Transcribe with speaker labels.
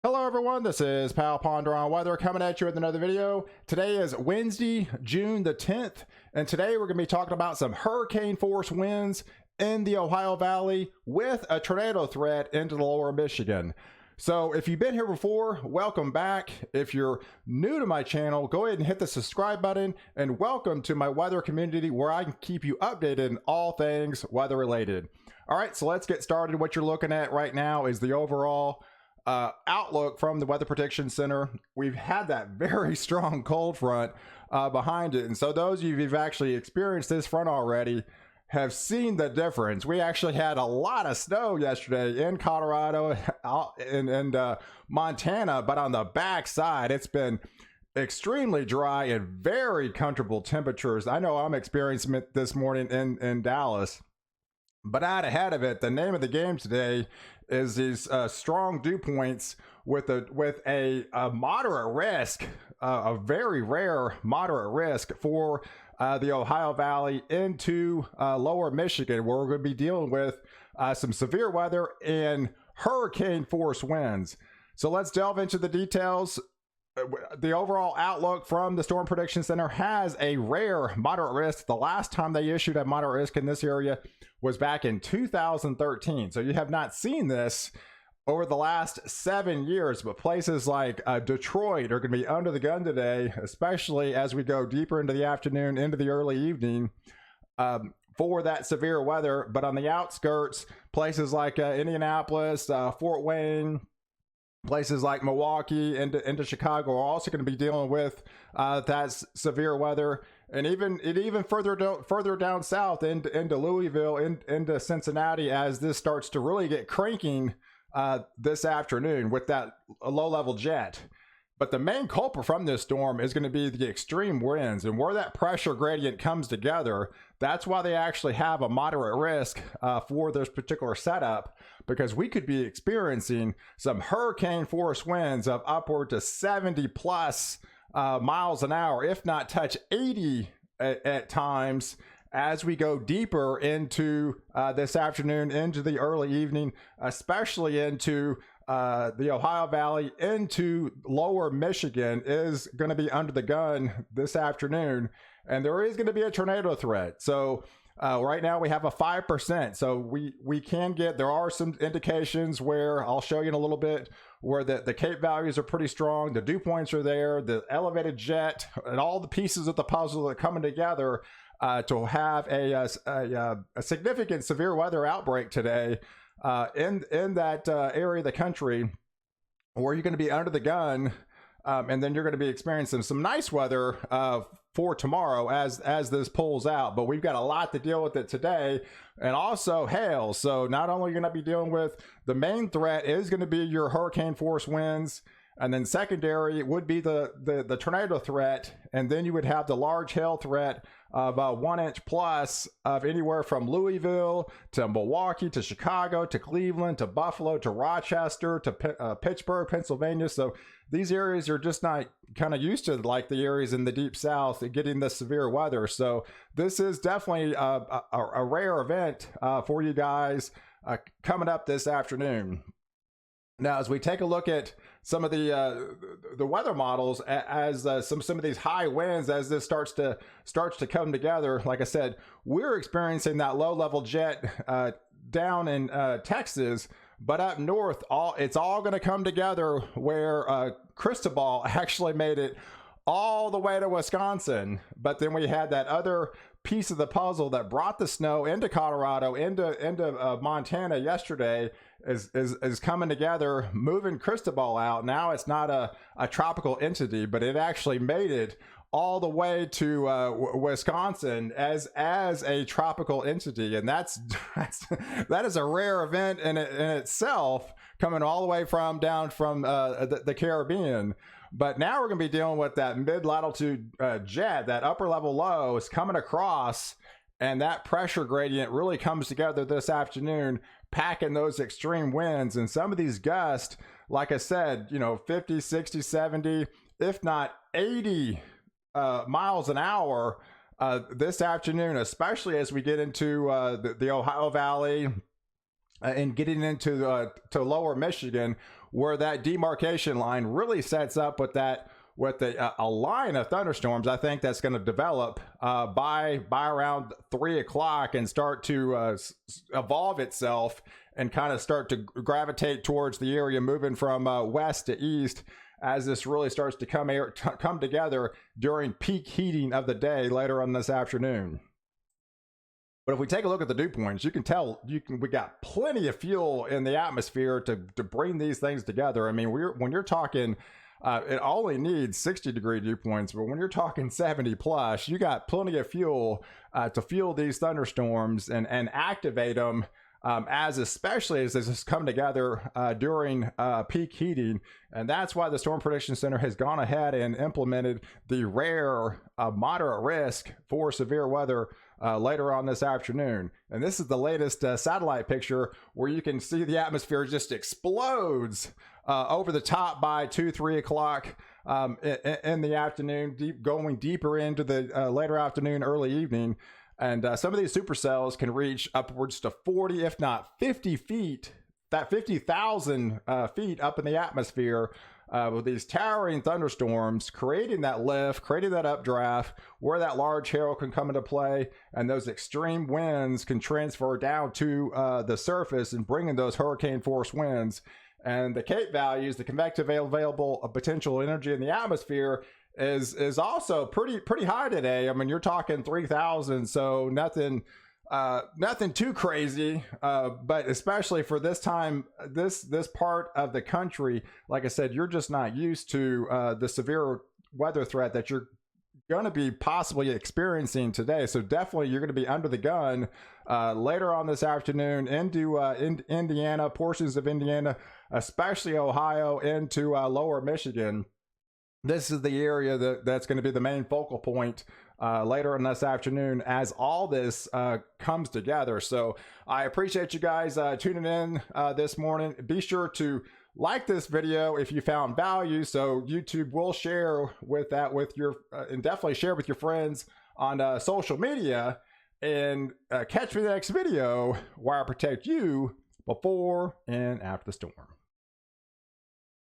Speaker 1: Hello everyone, this is Pal Ponder on Weather coming at you with another video. Today is Wednesday, June the 10th, and today we're going to be talking about some hurricane force winds in the Ohio Valley with a tornado threat into the lower Michigan. So if you've been here before, welcome back. If you're new to my channel, go ahead and hit the subscribe button, and welcome to my weather community where I can keep you updated in all things weather related. All right, so let's get started. What you're looking at right now is the overall outlook from the Weather Prediction Center. We've had that very strong cold front behind it, and so those of you who've actually experienced this front already have seen the difference. We actually had a lot of snow yesterday in Colorado and Montana, but on the back side it's been extremely dry and very comfortable temperatures. I know I'm experiencing it this morning in Dallas. But out ahead of it, the name of the game today is these strong dew points with a moderate risk, a very rare moderate risk for the Ohio Valley into lower Michigan, where we're going to be dealing with some severe weather and hurricane force winds. So let's delve into the details. The overall outlook from the Storm Prediction Center has a rare moderate risk. The last time they issued a moderate risk in this area was back in 2013. So you have not seen this over the last 7 years, but places like Detroit are going to be under the gun today, especially as we go deeper into the afternoon, into the early evening for that severe weather. But on the outskirts, places like Indianapolis, Fort Wayne, places like Milwaukee into Chicago are also going to be dealing with that severe weather, and even further down south into Louisville, into Cincinnati, as this starts to really get cranking this afternoon with that low-level jet. But the main culprit from this storm is going to be the extreme winds, and where that pressure gradient comes together. That's why they actually have a moderate risk for this particular setup, because we could be experiencing some hurricane force winds of upward to 70 plus miles an hour, if not touch 80 at times, as we go deeper into this afternoon, into the early evening, especially into the Ohio Valley, into lower Michigan is going to be under the gun this afternoon, and there is going to be a tornado threat. So right now we have a 5%. So we can get, there are some indications where I'll show you in a little bit where the Cape values are pretty strong. The dew points are there, the elevated jet, and all the pieces of the puzzle that are coming together to have a significant severe weather outbreak today in that area of the country where you're going to be under the gun, and then you're going to be experiencing some nice weather for tomorrow as this pulls out. But we've got a lot to deal with it today, and also hail. So not only are you going to be dealing with, the main threat is going to be your hurricane force winds, and then secondary would be the tornado threat, and then you would have the large hail threat of 1 inch plus of anywhere from Louisville to Milwaukee to Chicago to Cleveland to Buffalo to Rochester to Pittsburgh, Pennsylvania. So these areas are just not kind of used to, like the areas in the deep south, getting the severe weather. So this is definitely a rare event for you guys coming up this afternoon. Now, as we take a look at some of the weather models, as some of these high winds, as this starts to come together, like I said, we're experiencing that low-level jet down in Texas, but up north, it's all going to come together where Cristobal actually made it all the way to Wisconsin. But then we had that other piece of the puzzle that brought the snow into Colorado, into Montana yesterday, is coming together, moving Cristobal out. Now it's not a tropical entity, but it actually made it all the way to Wisconsin as a tropical entity, and that is a rare event in itself, coming all the way down from the Caribbean. But now we're going to be dealing with that mid-latitude jet, that upper level low is coming across, and that pressure gradient really comes together this afternoon, packing those extreme winds. And some of these gusts, like I said, 50, 60, 70, if not 80 miles an hour this afternoon, especially as we get into the Ohio Valley, and getting into to lower Michigan, where that demarcation line really sets up with a line of thunderstorms. I think that's going to develop by around 3 o'clock and start to evolve itself and kind of start to gravitate towards the area, moving from west to east, as this really starts to come together during peak heating of the day later on this afternoon. But if we take a look at the dew points, you can tell we got plenty of fuel in the atmosphere to bring these things together. I mean, when you're talking, it only needs 60-degree dew points, but when you're talking 70 plus, you got plenty of fuel to fuel these thunderstorms and activate them, especially as this come together during peak heating. And that's why the Storm Prediction Center has gone ahead and implemented the rare moderate risk for severe weather later on this afternoon. And this is the latest satellite picture, where you can see the atmosphere just explodes over the top by 2-3 o'clock in the afternoon, going deeper into the later afternoon, early evening. And some of these supercells can reach upwards to 40, if not 50 feet, that 50,000 feet up in the atmosphere, with these towering thunderstorms, creating that lift, creating that updraft, where that large hail can come into play, and those extreme winds can transfer down to the surface and bring in those hurricane force winds. And the CAPE values, the convective available potential energy in the atmosphere, is also pretty high today. I mean, you're talking 3,000, so nothing too crazy, but especially for this time, this part of the country, like I said, you're just not used to the severe weather threat that you're going to be possibly experiencing today. So definitely you're going to be under the gun later on this afternoon into Indiana, portions of Indiana, especially Ohio, into lower Michigan. This is the area that's going to be the main focal point later on this afternoon as all this comes together. So I appreciate you guys tuning in this morning. Be sure to like this video if you found value, so YouTube will share with your and definitely share with your friends on social media. And catch me in the next video, where I protect you before and after the storm.